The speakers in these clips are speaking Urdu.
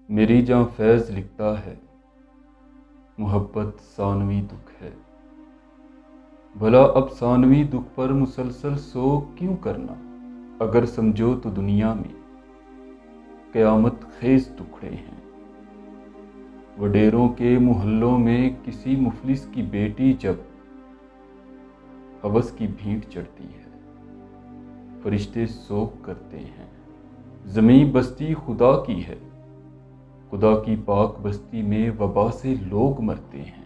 میری جاں فیض لکھتا ہے، محبت ثانوی دکھ ہے۔ بھلا اب ثانوی دکھ پر مسلسل سوگ کیوں کرنا؟ اگر سمجھو تو دنیا میں قیامت خیز ٹکڑے ہیں۔ وڈیروں کے محلوں میں کسی مفلس کی بیٹی جب ہوس کی بھینٹ چڑھتی ہے، فرشتے سوگ کرتے ہیں۔ زمیں بستی خدا کی ہے، خدا کی پاک بستی میں وبا سے لوگ مرتے ہیں۔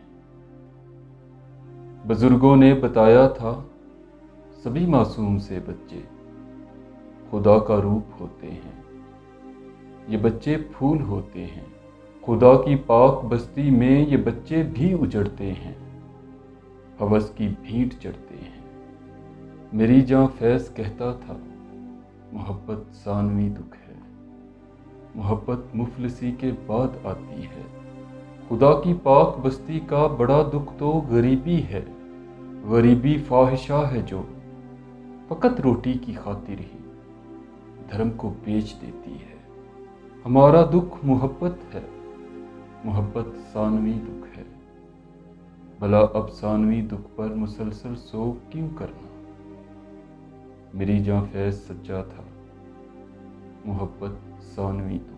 بزرگوں نے بتایا تھا، سبھی معصوم سے بچے خدا کا روپ ہوتے ہیں۔ یہ بچے پھول ہوتے ہیں، خدا کی پاک بستی میں یہ بچے بھی اجڑتے ہیں، ہوس کی بھینٹ چڑھتے ہیں۔ میری جاں فیض کہتا تھا، محبت ثانوی دکھ ہے۔ محبت مفلسی کے بعد آتی ہے۔ خدا کی پاک بستی کا بڑا دکھ تو غریبی ہے۔ غریبی فاحشہ ہے جو فقط روٹی کی خاطر ہی دھرم کو بیچ دیتی ہے۔ ہمارا دکھ محبت ہے، محبت ثانوی دکھ ہے۔ بھلا اب ثانوی دکھ پر مسلسل سوگ کیوں کرنا؟ میری جاں فیض سچا تھا، محبت ثانوی دکھ